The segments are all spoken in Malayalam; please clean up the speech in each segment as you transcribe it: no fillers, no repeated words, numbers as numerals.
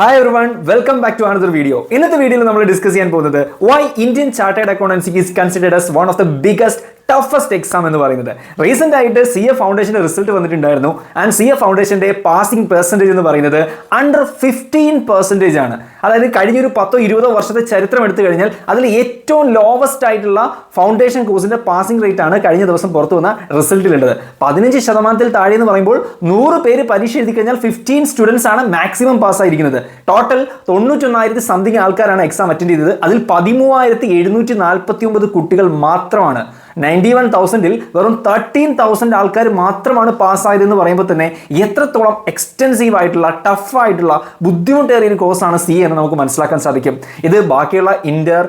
Hi everyone, welcome back to another video. In this video, we will discuss why Indian Chartered Accountancy is considered as one of the biggest toughest exam എന്ന് പറയുന്നത്. റീസെന്റ് ആയിട്ട് CA ഫൗണ്ടേഷന്റെ റിസൾട്ട് വന്നിട്ടുണ്ടായിരുന്നു ആൻഡ് CA ഫൗണ്ടേഷന്റെ പാസിംഗ് പെർസെന്റേജ് എന്ന് പറയുന്നത് അണ്ടർ 15% ആണ്. അതായത് കഴിഞ്ഞൊരു 10-20 വർഷത്തെ ചരിത്രം എടുത്തു കഴിഞ്ഞാൽ അതിൽ ഏറ്റവും ലോവസ്റ്റ് ആയിട്ടുള്ള ഫൗണ്ടേഷൻ കോഴ്സിന്റെ പാസിംഗ് റേറ്റ് ആണ് കഴിഞ്ഞ ദിവസം പുറത്തു വന്ന റിസൾട്ടിലുള്ളത്. 15% താഴെ എന്ന് പറയുമ്പോൾ 100 പേര് പരീക്ഷ എഴുതി കഴിഞ്ഞാൽ 15 സ്റ്റുഡൻസ് ആണ് മാക്സിമം പാസ്സായിരിക്കുന്നത്. ടോട്ടൽ 91,000 സംതിങ് ആൾക്കാരാണ് എക്സാം അറ്റൻഡ് ചെയ്തത്. അതിൽ 13,749 കുട്ടികൾ മാത്രമാണ് 91,000-ൽ വെറും 13,000 ആൾക്കാർ മാത്രമാണ് പാസ്സായതെന്ന് പറയുമ്പോൾ തന്നെ എത്രത്തോളം എക്സ്റ്റെൻസീവ് ആയിട്ടുള്ള ടഫ് ആയിട്ടുള്ള ബുദ്ധിമുട്ടേറിയ ഒരു കോഴ്സാണ് CA എന്ന് നമുക്ക് മനസ്സിലാക്കാൻ സാധിക്കും. ഇത് ബാക്കിയുള്ള ഇന്റർ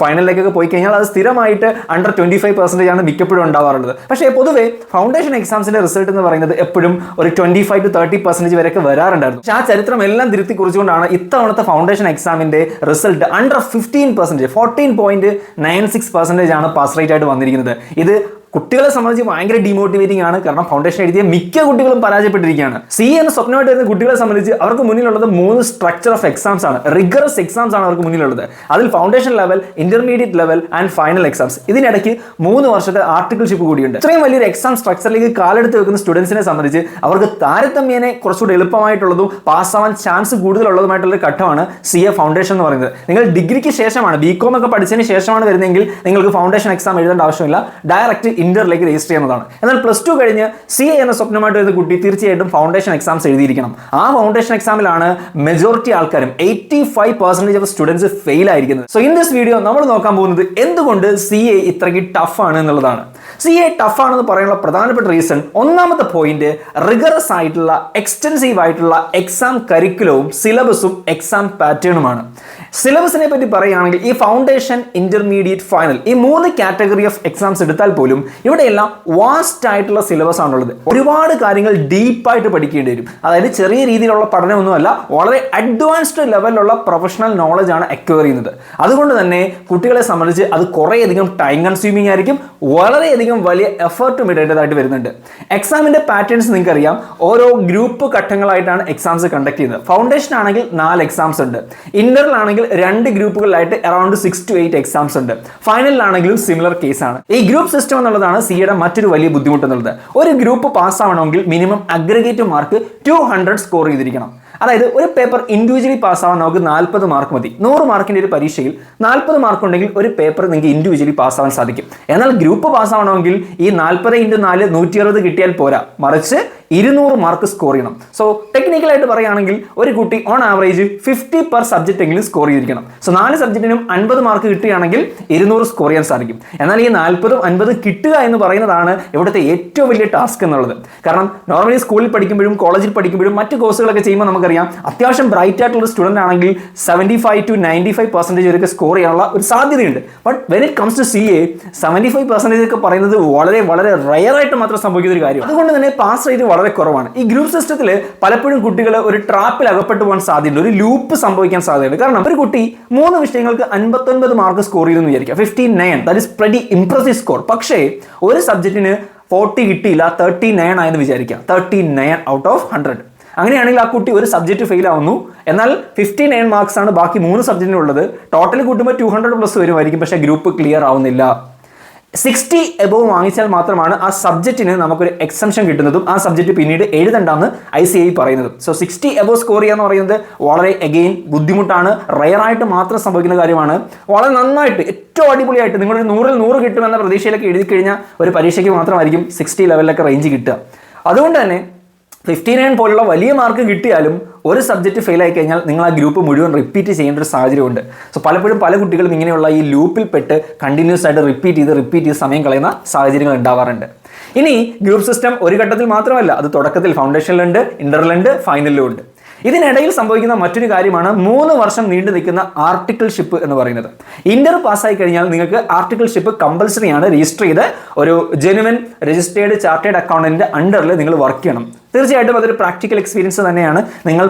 ഫൈനലിലേക്കൊക്കെ പോയി കഴിഞ്ഞാൽ അത് സ്ഥിരമായിട്ട് അണ്ടർ 25% ആണ് മിക്കപ്പോഴും ഉണ്ടാവാറുള്ളത്. പക്ഷേ പൊതുവെ ഫൗണ്ടേഷൻ എക്സാംസിന്റെ റിസൾട്ട് എന്ന് പറയുന്നത് എപ്പോഴും ഒരു 25-30% വരെയൊക്കെ വരാറുണ്ടായിരുന്നു. പക്ഷേ ആ ചരിത്രം എല്ലാം തിരുത്തി കുറിച്ചുകൊണ്ടാണ് ഇത്തവണത്തെ ഫൗണ്ടേഷൻ എക്സാമിന്റെ റിസൾട്ട് അണ്ടർ 15%, 14.96% ആണ് പാസ് റേറ്റ് ആയിട്ട് വന്നിരിക്കുന്നത്. ഇത് കുട്ടികളെ സംബന്ധിച്ച് ഭയങ്കര ഡിമോട്ടിവേറ്റിംഗ് ആണ്. കാരണം ഫൗണ്ടേഷൻ എഴുതിയ മിക്ക കുട്ടികളും പരാജയപ്പെട്ടിരിക്കുകയാണ്. CA എന്ന സ്വപ്നമായിട്ട് വരുന്ന കുട്ടികളെ സംബന്ധിച്ച് അവർക്ക് മുന്നിലുള്ളത് 3 സ്ട്രക്ചർ ഓഫ് എക്സാംസ് ആണ്. റിഗറസ് എക്സാംസ് ആണ് അവർക്ക് മുന്നിലുള്ളത്. അതിൽ foundation level, intermediate level and final exams. ഇതിനിടയ്ക്ക് 3 വർഷത്തെ ആർട്ടിക്കിൾഷിപ്പ് കൂടിയുണ്ട്. ഇത്രയും വലിയൊരു എക്സാം സ്ട്രക്ചറിലേക്ക് കാലെടുത്ത് വെക്കുന്ന സ്റ്റുഡൻസിനെ സംബന്ധിച്ച് അവർക്ക് താരതമ്യേന കുറച്ചുകൂടി എളുപ്പമായിട്ടുള്ളതും പാസ്സാവാൻ ചാൻസ് കൂടുതലുള്ളതുമായിട്ടുള്ള ഘട്ടമാണ് CA ഫൗണ്ടേഷൻ എന്ന് പറയുന്നത്. നിങ്ങൾ ഡിഗ്രിക്ക് ശേഷമാണ് BCom ഒക്കെ പഠിച്ചതിന് ശേഷമാണ് വരുന്നതെങ്കിൽ നിങ്ങൾക്ക് ഫൗണ്ടേഷൻ എക്സാം എഴുതേണ്ട ആവശ്യമില്ല. ഡയറക്റ്റ് ഇന്ററിലേക്ക് രജിസ്റ്റർ ചെയ്യുന്നതാണ്. എന്നാൽ +2 കഴിഞ്ഞ് CA എന്ന സ്വപ്നമായിട്ട് വരുന്ന കുട്ടി തീർച്ചയായിട്ടും ഫൗണ്ടേഷൻ എക്സാംസ് എഴുതിയിരിക്കണം. ആ ഫൗണ്ടേഷൻ എക്സാമിലാണ് മെജോറിറ്റി ആൾക്കാരും 85% ഓഫ് സ്റ്റുഡൻസ് ഫെയിൽ ആയിരിക്കുന്നത്. സോ ഇൻ ദിസ് വീഡിയോ നമ്മൾ നോക്കാൻ പോകുന്നത് എന്തുകൊണ്ട് CA ഇത്രയ്ക്ക് ടഫ് ആണ് എന്നുള്ളതാണ്. CA ടഫ് ആണെന്ന് പറയാനുള്ള പ്രധാനപ്പെട്ട റീസൺ, ഒന്നാമത്തെ പോയിന്റ് റിഗറസ് ആയിട്ടുള്ള എക്സ്റ്റെൻസീവ് ആയിട്ടുള്ള എക്സാം കരിക്കുലവും സിലബസും എക്സാം പാറ്റേണുമാണ്. സിലബസിനെ പറ്റി പറയുകയാണെങ്കിൽ ഈ ഫൗണ്ടേഷൻ, ഇന്റർമീഡിയറ്റ്, ഫൈനൽ ഈ 3 കാറ്റഗറി ഓഫ് എക്സാംസ് എടുത്താൽ പോലും ഇവിടെയെല്ലാം വാസ്റ്റ് ആയിട്ടുള്ള സിലബസ് ആണുള്ളത്. ഒരുപാട് കാര്യങ്ങൾ ഡീപ്പായിട്ട് പഠിക്കേണ്ടി വരും. അതായത് ചെറിയ രീതിയിലുള്ള പഠനമൊന്നുമല്ല, വളരെ അഡ്വാൻസ്ഡ് ലെവലിലുള്ള പ്രൊഫഷണൽ നോളജ് ആണ് അക്വയർ ചെയ്യുന്നത്. അതുകൊണ്ട് തന്നെ കുട്ടികളെ സംബന്ധിച്ച് അത് കുറേയധികം ടൈം കൺസ്യൂമിംഗ് ആയിരിക്കും, വളരെയധികം വലിയ എഫേർട്ടും ഇടേണ്ടതായിട്ട് വരുന്നുണ്ട്. എക്സാമിന്റെ പാറ്റേൺസ് നിങ്ങൾക്കറിയാം, ഓരോ ഗ്രൂപ്പ് ഘട്ടങ്ങളായിട്ടാണ് എക്സാംസ് കണ്ടക്ട് ചെയ്യുന്നത്. ഫൗണ്ടേഷൻ ആണെങ്കിൽ 4 എക്സാംസ് ഉണ്ട്, ഇന്ററിലാണെങ്കിൽ 2 ഗ്രൂപ്പുകളിലായിട്ട് അറൌണ്ട് 6 to 8 എക്സാംസ് ഉണ്ട്, ഫൈനലിലാണെങ്കിലും സിമിലർ കേസാണ്. ഈ ഗ്രൂപ്പ് സിസ്റ്റം എന്നുള്ളതാണ് CAയുടെ മറ്റൊരു വലിയ ബുദ്ധിമുട്ട് എന്നുള്ളത്. ഒരു ഗ്രൂപ്പ് പാസ്സാവണമെങ്കിൽ മിനിമം അഗ്രിഗേറ്റ് മാർക്ക് 200 സ്കോർ ചെയ്തിരിക്കണം. അതായത് ഒരു പേപ്പർ ഇൻഡിവിജ്വലി പാസ്സാവാൻ നമുക്ക് 40 മാർക്ക് മതി. 100 മാർക്കിന്റെ ഒരു പരീക്ഷയിൽ 40 മാർക്ക് ഉണ്ടെങ്കിൽ ഒരു പേപ്പർ നിങ്ങൾക്ക് ഇൻഡിവിജ്വലി പാസ്സാവാൻ സാധിക്കും. എന്നാൽ ഗ്രൂപ്പ് പാസ്സാവണമെങ്കിൽ ഈ 40 × 4 160 കിട്ടിയാൽ പോരാ, മറിച്ച് 200 മാർക്ക് സ്കോർ ചെയ്യണം. സോ ടെക്നിക്കലായിട്ട് പറയുകയാണെങ്കിൽ ഒരു കുട്ടി ഓൺ ആവറേജ് 50 പെർ സബ്ജക്റ്റ് എങ്കിലും സ്കോർ ചെയ്തിരിക്കണം. സോ 4 സബ്ജക്റ്റിനും 50 മാർക്ക് കിട്ടുകയാണെങ്കിൽ 200 സ്കോർ ചെയ്യാൻ സാധിക്കും. എന്നാൽ ഈ 40 50 കിട്ടുക എന്ന് പറയുന്നതാണ് ഇവിടുത്തെ ഏറ്റവും വലിയ ടാസ്ക് എന്നുള്ളത്. കാരണം നോർമലി സ്കൂളിൽ പഠിക്കുമ്പോഴും കോളേജിൽ പഠിക്കുമ്പോഴും മറ്റു കോഴ്സുകളൊക്കെ ചെയ്യുമ്പോൾ നമുക്കറിയാം അത്യാവശ്യം ബ്രൈറ്റ് ആയിട്ടുള്ള സ്റ്റുഡന്റ് ആണെങ്കിൽ 75 to 95% വരെ സ്കോർ ചെയ്യാനുള്ള ഒരു സാധ്യതയുണ്ട്. But when it comes to CA 75% ഒക്കെ പറയുന്നത് വളരെ വളരെ റയർ ആയിട്ട് മാത്രം സംഭവിക്കുന്ന ഒരു കാര്യം. അതുകൊണ്ട് തന്നെ പാസ് റേറ്റ് വളരെ കുറവാണ്. ഈ ഗ്രൂപ്പ് സിസ്റ്റത്തിൽ പലപ്പോഴും കുട്ടികൾ ഒരു ട്രാപ്പിൽ അകപ്പെട്ടു പോകാൻ സാധ്യതയുണ്ട്, ഒരു ലൂപ്പ് സംഭവിക്കാൻ സാധ്യതയുണ്ട്. കാരണം ഒരു കുട്ടി 3 വിഷയങ്ങൾക്ക് 59 മാർക്ക് സ്കോർ ചെയ്തെന്ന് വിചാരിക്കുക, 59, that is pretty impressive score. പക്ഷേ ഒരു സബ്ജക്റ്റിന് 40 കിട്ടിയില്ല, 39 ആയെന്ന് വിചാരിക്കുക, 39 ഔട്ട് ഓഫ് 100. അങ്ങനെയാണെങ്കിൽ ആ കുട്ടി ഒരു സബ്ജക്റ്റ് ഫെയിൽ ആവുന്നു. എന്നാൽ 59 മാർക്സ് ആണ് ബാക്കി 3 സബ്ജക്റ്റിനുള്ളത്. ടോട്ടൽ കൂട്ടുമ്പോൾ 200+ വരുമായിരിക്കും, പക്ഷേ ഗ്രൂപ്പ് ക്ലിയർ ആവുന്നില്ല. 60 എബോവ് വാങ്ങിച്ചാൽ മാത്രമാണ് ആ സബ്ജക്റ്റിന് നമുക്കൊരു എക്സംഷൻ കിട്ടുന്നതും ആ സബ്ജക്റ്റ് പിന്നീട് എഴുതണ്ടെന്ന് ICAI പറയുന്നത്. സോ 60 എബോവ് സ്കോർ ചെയ്യുക എന്ന് പറയുന്നത് വളരെ അഗെയിൻ ബുദ്ധിമുട്ടാണ്, റയറായിട്ട് മാത്രം സംഭവിക്കുന്ന കാര്യമാണ്. വളരെ നന്നായിട്ട് ഏറ്റവും അടിപൊളിയായിട്ട് നിങ്ങളൊരു 100-ൽ 100 കിട്ടുമെന്ന പ്രതീക്ഷയിലൊക്കെ എഴുതി കഴിഞ്ഞാൽ ഒരു പരീക്ഷയ്ക്ക് മാത്രമായിരിക്കും 60 ലെവലിലൊക്കെ റേഞ്ച് കിട്ടുക. അതുകൊണ്ട് തന്നെ 59 പോലുള്ള വലിയ മാർക്ക് കിട്ടിയാലും ഒരു സബ്ജക്റ്റ് ഫെയിൽ ആയി കഴിഞ്ഞാൽ നിങ്ങൾ ആ ഗ്രൂപ്പ് മുഴുവൻ റിപ്പീറ്റ് ചെയ്യേണ്ട ഒരു സാഹചര്യമുണ്ട്. സോ പലപ്പോഴും പല കുട്ടികളും ഇങ്ങനെയുള്ള ഈ ലൂപ്പിൽ പെട്ട് കണ്ടിന്യൂസ് ആയിട്ട് റിപ്പീറ്റ് ചെയ്ത് സമയം കളയുന്ന സാഹചര്യങ്ങൾ ഉണ്ടാവാറുണ്ട്. ഇനി ഗ്രൂപ്പ് സിസ്റ്റം ഒരു ഘട്ടത്തിൽ മാത്രമല്ല, അത് തുടക്കത്തിൽ ഫൗണ്ടേഷനിലുണ്ട്, ഇന്ററിലുണ്ട്, ഫൈനലിലും ഉണ്ട്. ഇതിനിടയിൽ സംഭവിക്കുന്ന മറ്റൊരു കാര്യമാണ് 3 വർഷം നീണ്ടു നിൽക്കുന്ന ആർട്ടിക്കിൾഷിപ്പ് എന്ന് പറയുന്നത്. ഇന്റർ പാസ്സായി കഴിഞ്ഞാൽ നിങ്ങൾക്ക് ആർട്ടിക്കിൾഷിപ്പ് കമ്പൽസറി ആണ്. രജിസ്റ്റർ ചെയ്ത് ഒരു ജെനുവൻ രജിസ്റ്റേർഡ് ചാർട്ടേഡ് അക്കൗണ്ടന്റിന്റെ അണ്ടറിൽ നിങ്ങൾ വർക്ക് ചെയ്യണം. തീർച്ചയായിട്ടും അതൊരു പ്രാക്ടിക്കൽ എക്സ്പീരിയൻസ് തന്നെയാണ്. നിങ്ങൾ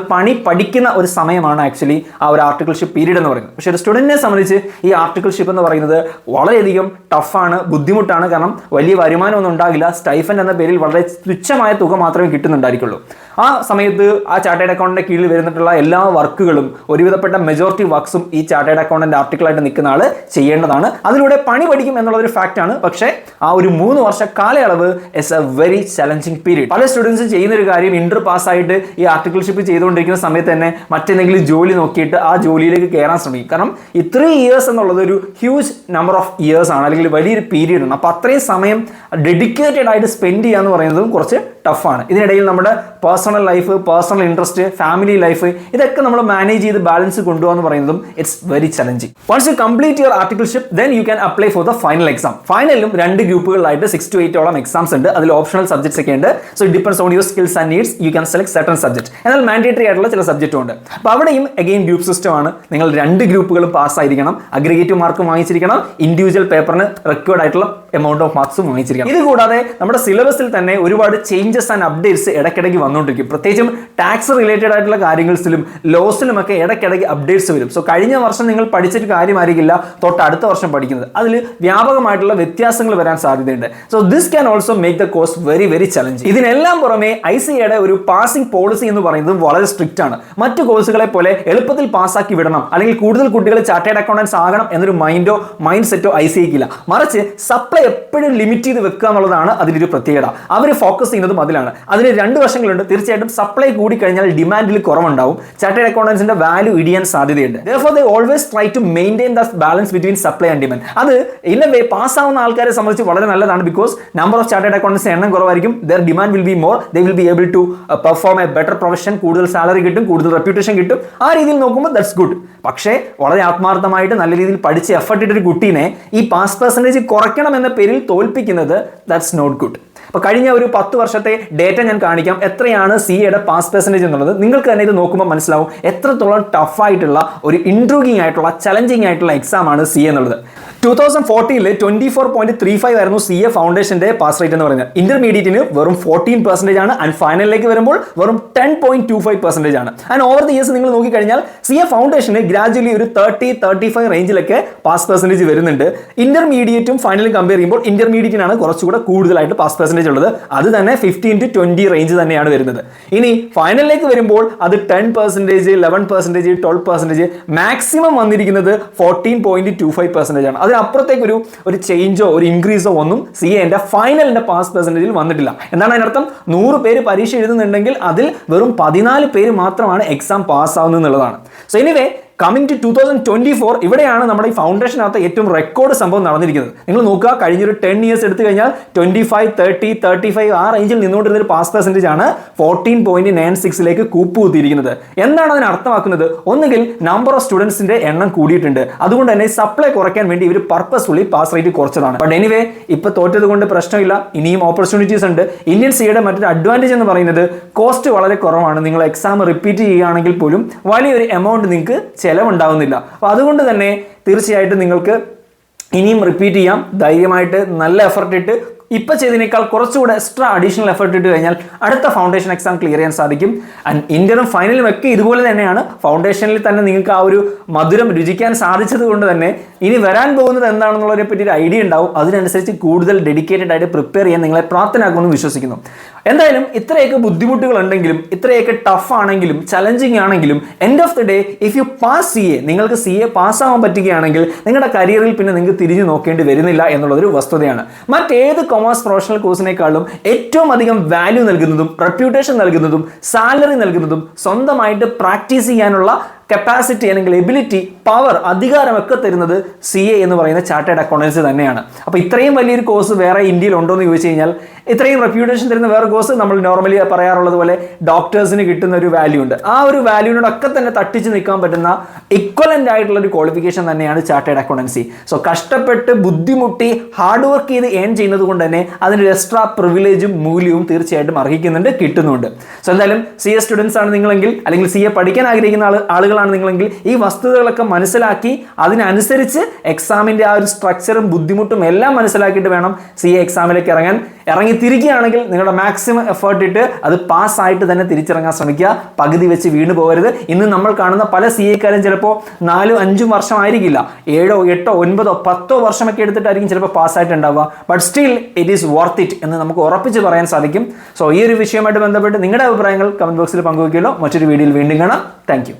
പഠിക്കുന്ന ഒരു സമയമാണ് ആക്ച്വലി ആ ഒരു ആർട്ടിക്കിൾഷിപ്പ് പീരീഡ് എന്ന് പറയുന്നത്. പക്ഷേ ഒരു സ്റ്റുഡൻറ്റിനെ സംബന്ധിച്ച് ഈ ആർട്ടിക്കിൾഷിപ്പ് എന്ന് പറയുന്നത് വളരെയധികം ടഫാണ്, ബുദ്ധിമുട്ടാണ്. കാരണം വലിയ വരുമാനമൊന്നും ഉണ്ടാകില്ല. സ്റ്റൈഫൻഡ് എന്ന പേരിൽ വളരെ തുച്ഛമായ തുക മാത്രമേ കിട്ടുന്നുണ്ടായിരിക്കുള്ളൂ. ആ സമയത്ത് ആ ചാർട്ടേഡ് അക്കൗണ്ടിന്റെ കീഴിൽ വരുന്നിട്ടുള്ള എല്ലാ വർക്കുകളും ഒരുവിധപ്പെട്ട മെജോറിറ്റി വർക്ക്സും ഈ ചാർട്ടേഡ് അക്കൗണ്ടന്റ് ആർട്ടിക്കിളായിട്ട് നിൽക്കുന്ന ആൾ ചെയ്യേണ്ടതാണ്. അതിലൂടെ പണി പഠിക്കും എന്നുള്ളൊരു ഫാക്റ്റാണ്. പക്ഷേ ആ ഒരു 3 വർഷ കാലയളവ് is A very challenging period. പല സ്റ്റുഡൻസും ചെയ്യുന്ന ഒരു കാര്യം ഇന്റർ പാസ്സായിട്ട് ഈ ആർട്ടിക്കിൾഷിപ്പ് ചെയ്തുകൊണ്ടിരിക്കുന്ന സമയത്ത് തന്നെ മറ്റെന്തെങ്കിലും ജോലി നോക്കിയിട്ട് ആ ജോലിയിലേക്ക് കയറാൻ ശ്രമിക്കും. കാരണം ഈ 3 ഇയേഴ്സ് എന്നുള്ളത് ഒരു ഹ്യൂജ് നമ്പർ ഓഫ് ഇയേഴ്സ് ആണ്, അല്ലെങ്കിൽ വലിയൊരു പീരീഡ് ആണ്. അപ്പോൾ അത്രയും സമയം ഡെഡിക്കേറ്റഡ് ആയിട്ട് സ്പെൻഡ് ചെയ്യുക എന്ന് പറയുന്നതും കുറച്ച് ടഫാണ്. ഇതിനിടയിൽ നമ്മുടെ personal life, personal interest, family life, ഇതൊക്കെ നമ്മൾ മാനേജ് ചെയ്ത് ബാലൻസ് കൊണ്ടുപോകാന്ന് പറയുന്നതും it's very challenging. Once you complete your articleship then you can apply for the final exam. ഫൈനലും 2 ഗ്രൂപ്പുകളിലായിട്ട് 6 to 8 എക്സാംസ് ഉണ്ട്. അതിൽ ഓപ്ഷണൽ സബ്ജക്ട്സ് ഒക്കെ ഉണ്ട്. So it depends on your skills and needs. You can select certain subject. എന്നാൽ മാൻഡേറ്ററി ആയിട്ടുള്ള ചില സബ്ജക്റ്റും ഉണ്ട്. അപ്പോൾ അവിടെയും അഗെയിൻ ഗ്രൂപ്പ് സിസ്റ്റം ആണ്. നിങ്ങൾ 2 ഗ്രൂപ്പുകളും പാസ്സായിരിക്കണം, അഗ്രിഗേറ്റീവ് മാർക്ക് വാങ്ങിച്ചിരിക്കണം, ഇൻഡിവിജ്വൽ പേപ്പറിന് റെക്കോർഡ് ആയിട്ടുള്ള എമൗണ്ട് ഓഫ് മാർക്സും വാങ്ങിച്ചിരിക്കണം. ഇത് കൂടാതെ നമ്മുടെ സിലബസിൽ തന്നെ ഒരുപാട് ചേഞ്ചസ് ആൻഡ് അപ്ഡേറ്റ്സ് ഇടയ്ക്കിടയ്ക്ക് വന്നുകൊണ്ടിരിക്കും. പ്രത്യേകിച്ചും ടാക്സ് റിലേറ്റഡ് ആയിട്ടുള്ള കാര്യങ്ങളിലും ലോസിലും ഒക്കെ ഇടയ്ക്കിടയ്ക്ക് അപ്ഡേറ്റ്സ് വരും. സോ കഴിഞ്ഞ വർഷം നിങ്ങൾ പഠിച്ചൊരു കാര്യമായിരിക്കില്ല അടുത്ത വർഷം പഠിക്കുന്നത്. അതിൽ വ്യാപകമായിട്ടുള്ള വ്യത്യാസങ്ങൾ വരാൻ സാധ്യതയുണ്ട്. So this can also make the course very very challenging. ഇതിനെല്ലാം പുറമെ ICAയുടെ ഒരു പാസിംഗ് പോളിസി എന്ന് പറയുന്നത് വളരെ സ്ട്രിക്റ്റ് ആണ്. മറ്റു കോഴ്സുകളെ പോലെ എളുപ്പത്തിൽ പാസ്സാക്കി വിടണം, അല്ലെങ്കിൽ കൂടുതൽ കുട്ടികൾ ചാർട്ടേഡ് അക്കൗണ്ടൻസ് ആകണം എന്നൊരു മൈൻഡ് സെറ്റോ ICAയ്ക്ക് ഇല്ല. മറിച്ച് സപ്ലൈ എപ്പോഴും ലിമിറ്റ് ചെയ്ത് വെക്കുക എന്നുള്ളതാണ് അതിലൊരു പ്രത്യേകത. അവർ ഫോക്കസ് ചെയ്യുന്നതും അതിലാണ്. അതിന് 2 വശങ്ങളുണ്ട്. തീർച്ചയായിട്ടും സപ്ലൈ കൂടി കഴിഞ്ഞാൽ ഡിമാൻഡിൽ കുറവുണ്ടാവും, ചാർട്ടേഡ് അക്കൗണ്ടൻസിന്റെ വാല്യൂ ഇടിയാൻ സാധ്യതയുണ്ട്. Therefore they always try to maintain the balance between supply and demand. അത് ഇൻ എ വേ പാസ്സാവുന്ന ആൾക്കാരെ സംബന്ധിച്ച് വളരെ നല്ലതാണ്. Because number of chartered accountants എണ്ണം കുറവായിരിക്കും, their demand will be more, they will be able to perform a better profession, കൂടുതൽ സാലറി കിട്ടും, കൂടുതൽ റെപ്യൂട്ടേഷൻ കിട്ടും. ആ രീതിയിൽ നോക്കുമ്പോൾ ദാറ്റ്സ് ഗുഡ്. പക്ഷേ വളരെ ആത്മാർത്ഥമായിട്ട് നല്ല രീതിയിൽ പഠിച്ച് എഫർട്ട് ഇട്ടൊരു കുട്ടീനെ ഈ പാസ് പെർസെൻറ്റേജ് കുറയ്ക്കണം എന്ന പേരിൽ തോൽപ്പിക്കുന്നത് ദാറ്റ്സ് നോട്ട് ഗുഡ്. അപ്പോൾ കഴിഞ്ഞ ഒരു 10 വർഷത്തെ ഡേറ്റ ഞാൻ കാണിക്കാം. എത്രയാണ് CAയുടെ പാസ് പെർസെൻറ്റേജ് എന്നുള്ളത് നിങ്ങൾക്ക് തന്നെ ഇത് നോക്കുമ്പോൾ മനസ്സിലാവും എത്രത്തോളം ടഫായിട്ടുള്ള ഒരു ഇൻട്രൂഗിങ് ആയിട്ടുള്ള ചലഞ്ചിങ് ആയിട്ടുള്ള എക്സാം ആണ് CA എന്നുള്ളത്. 2014 24.35 ആയിരുന്നു CA ഫൗണ്ടേഷന്റെ പാസ് റേറ്റ് എന്ന് പറയുന്നത്. ഇന്റർമീഡിയറ്റിന് വെറും 14% ആണ്. ആൻഡ് ഫൈനലിലേക്ക് വരുമ്പോൾ വെറും 10.25% ആണ്. ആൻഡ് ഓവർ ദി ഇയേഴ്സ് നിങ്ങൾ നോക്കിക്കഴിഞ്ഞാൽ CA ഫൗണ്ടേഷന് ഗ്രാജുവലി ഒരു 30-35 റേഞ്ചിലൊക്കെ പാസ് പെർസെൻറ്റേജ് വരുന്നുണ്ട്. ഇന്റർമീഡിയറ്റും ഫൈനലും കമ്പയർ ചെയ്യുമ്പോൾ ഇന്റർമീഡിയറ്റിനാണ് കുറച്ചുകൂടെ കൂടുതലായിട്ട് പാസ് പെർസെൻറ്റേജ് ഉള്ളത്. അത് തന്നെ 15 to 20 റേഞ്ച് തന്നെയാണ് വരുന്നത്. ഇനി ഫൈനലിലേക്ക് വരുമ്പോൾ അത് 10%, 11%, 12%, മാക്സിമം വന്നിരിക്കുന്നത് 14.25% ആണ്. അപ്പുറത്തേക്ക് ഒരു ചേഞ്ചോ ഒരു ഇൻക്രീസോ ഒന്നും CAന്റെ ഫൈനലിന്റെ പാസ് പെർസെൻറ്റേജിൽ വന്നിട്ടില്ല. എന്താണ് അതിനർത്ഥം? 100 പേര് പരീക്ഷ എഴുതുന്നുണ്ടെങ്കിൽ അതിൽ വെറും 14 പേര് മാത്രമാണ് എക്സാം പാസ്സാവുന്നത് എന്നുള്ളതാണ്. സോ എനിവേ കമ്മിങ് ടു 2024 ഇവിടെയാണ് നമ്മുടെ ഈ ഫൗണ്ടേഷനകത്ത് ഏറ്റവും റെക്കോർഡ് സംഭവം നടന്നിരിക്കുന്നത്. നിങ്ങൾ നോക്കുക, കഴിഞ്ഞൊരു 10 ഇയേഴ്സ് എടുത്തു കഴിഞ്ഞാൽ 25, 30, 35 ആ റേഞ്ചിൽ നിന്നുകൊണ്ടിരുന്ന ഒരു പാസ് പെർസെൻറ്റേജ് ആണ് 14.96 കൂപ്പ് കുത്തിയിരിക്കുന്നത്. എന്താണ് അതിന് അർത്ഥമാക്കുന്നത്? ഒന്നുകിൽ നമ്പർ ഓഫ് സ്റ്റുഡൻസിന്റെ എണ്ണം കൂടിയിട്ടുണ്ട്, അതുകൊണ്ട് തന്നെ സപ്ലൈ കുറയ്ക്കാൻ വേണ്ടി ഇവർ പർപ്പസ്ഫുള്ളി പാസ് റേറ്റ് കുറച്ചതാണ്. ബട്ട് എനിവേ ഇപ്പൊ തോറ്റത് കൊണ്ട് പ്രശ്നമില്ല, ഇനിയും ഓപ്പർച്യൂണിറ്റീസ് ഉണ്ട്. ഇന്ത്യൻ CAയുടെ മറ്റൊരു അഡ്വാൻറ്റേജ് എന്ന് പറയുന്നത് കോസ്റ്റ് വളരെ കുറവാണ്. നിങ്ങൾ എക്സാം റിപ്പീറ്റ് ചെയ്യുകയാണെങ്കിൽ പോലും വലിയൊരു എമൗണ്ട് നിങ്ങൾക്ക് ചെലവുണ്ടാവുന്നില്ല. അപ്പോൾ അതുകൊണ്ട് തന്നെ തീർച്ചയായിട്ടും നിങ്ങൾക്ക് ഇനിയും റിപ്പീറ്റ് ചെയ്യാം. ധൈര്യമായിട്ട് നല്ല എഫർട്ട് ഇട്ട് ഇപ്പോൾ ചെയ്തതിനേക്കാൾ കുറച്ചുകൂടെ എക്സ്ട്രാ അഡീഷണൽ എഫർട്ട് ഇട്ട് കഴിഞ്ഞാൽ അടുത്ത ഫൗണ്ടേഷൻ എക്സാം ക്ലിയർ ചെയ്യാൻ സാധിക്കും. ആൻഡ് ഇന്ററും ഫൈനലും ഒക്കെ ഇതുപോലെ തന്നെയാണ്. ഫൗണ്ടേഷനിൽ തന്നെ നിങ്ങൾക്ക് ആ ഒരു മധുരം രുചിക്കാൻ സാധിച്ചത് കൊണ്ട് തന്നെ ഇനി വരാൻ പോകുന്നത് എന്താണെന്നുള്ളതിനെ പറ്റി ഒരു ഐഡിയ ഉണ്ടാവും. അതിനനുസരിച്ച് കൂടുതൽ ഡെഡിക്കേറ്റഡ് ആയിട്ട് പ്രിപ്പയർ ചെയ്യാൻ നിങ്ങളെ പ്രാപ്തനാക്കുമെന്ന് വിശ്വസിക്കുന്നു. എന്തായാലും ഇത്രയൊക്കെ ബുദ്ധിമുട്ടുകൾ ഉണ്ടെങ്കിലും ഇത്രയൊക്കെ ടഫ് ആണെങ്കിലും ചലഞ്ചിങ് ആണെങ്കിലും end of the day if you pass CA, നിങ്ങൾക്ക് CA പാസ്സാവാൻ പറ്റുകയാണെങ്കിൽ നിങ്ങളുടെ കരിയറിൽ പിന്നെ നിങ്ങൾക്ക് തിരിഞ്ഞു നോക്കേണ്ടി വരുന്നില്ല എന്നുള്ളതൊരു വസ്തുതയാണ്. മറ്റേത് കൊമേഴ്സ് പ്രൊഫഷണൽ കോഴ്സിനേക്കാളും ഏറ്റവും അധികം വാല്യൂ നൽകുന്നതും റെപ്യൂട്ടേഷൻ നൽകുന്നതും സാലറി നൽകുന്നതും സ്വന്തമായിട്ട് പ്രാക്ടീസ് ചെയ്യാനുള്ള കപ്പാസിറ്റി അല്ലെങ്കിൽ എബിലിറ്റി, പവർ, അധികാരമൊക്കെ തരുന്നത് CA എന്ന് പറയുന്ന ചാർട്ടേഡ് അക്കൗണ്ടൻസി തന്നെയാണ്. അപ്പോൾ ഇത്രയും വലിയൊരു കോഴ്സ് വേറെ ഇന്ത്യയിൽ ഉണ്ടോ എന്ന് ചോദിച്ചു കഴിഞ്ഞാൽ ഇത്രയും റെപ്യൂട്ടേഷൻ തരുന്ന വേറെ കോഴ്സ് നമ്മൾ നോർമലി പറയാറുള്ളത് പോലെ ഡോക്ടേഴ്സിന് കിട്ടുന്ന ഒരു വാല്യൂ ഉണ്ട്. ആ ഒരു വാല്യൂവിനോടൊക്കെ തന്നെ തട്ടിച്ച് നിൽക്കാൻ പറ്റുന്ന ഇക്വലന്റ് ആയിട്ടുള്ള ഒരു ക്വാളിഫിക്കേഷൻ തന്നെയാണ് ചാർട്ടേഡ് അക്കൗണ്ടൻസി. സോ കഷ്ടപ്പെട്ട് ബുദ്ധിമുട്ടി ഹാർഡ് വർക്ക് ചെയ്ത് ഏൺ ചെയ്യുന്നത് കൊണ്ട് തന്നെ അതിനൊരു എക്സ്ട്രാ പ്രിവിലേജും മൂല്യവും തീർച്ചയായിട്ടും അർഹിക്കുന്നുണ്ട്, കിട്ടുന്നുണ്ട്. സോ എന്തായാലും CA സ്റ്റുഡൻസ് ആണ് നിങ്ങളെങ്കിൽ അല്ലെങ്കിൽ CA പഠിക്കാൻ ആഗ്രഹിക്കുന്ന ആളുകൾ ആളുകളാണ് നിങ്ങളെങ്കിൽ ഈ വസ്തുതകളൊക്കെ മനസ്സിലാക്കി അതിനനുസരിച്ച് എക്സാമിൻ്റെ ആ ഒരു സ്ട്രക്ചറും ബുദ്ധിമുട്ടും എല്ലാം മനസ്സിലാക്കിയിട്ട് വേണം CA എക്സാമിലേക്ക് ഇറങ്ങിത്തിരിക്കുകയാണെങ്കിൽ നിങ്ങളുടെ മാക്സിമം എഫേർട്ട് ഇട്ട് അത് പാസ്സായിട്ട് തന്നെ തിരിച്ചിറങ്ങാൻ ശ്രമിക്കുക. പകുതി വെച്ച് വീണ് പോകരുത്. ഇന്ന് നമ്മൾ കാണുന്ന പല CA-ക്കാരും ചിലപ്പോൾ 4-5 വർഷമായിരിക്കില്ല, 7, 8, 9, 10 വർഷമൊക്കെ എടുത്തിട്ടായിരിക്കും ചിലപ്പോൾ പാസ്സായിട്ടുണ്ടാവുക. But still it is worth it എന്ന് നമുക്ക് ഉറപ്പിച്ച് പറയാൻ സാധിക്കും. സോ ഈ ഒരു വിഷയവുമായിട്ട് ബന്ധപ്പെട്ട് നിങ്ങളുടെ അഭിപ്രായങ്ങൾ കമന്റ് ബോക്സിൽ പങ്കുവയ്ക്കുമല്ലോ. മറ്റൊരു വീഡിയോയിൽ വീണ്ടും കാണാം. താങ്ക്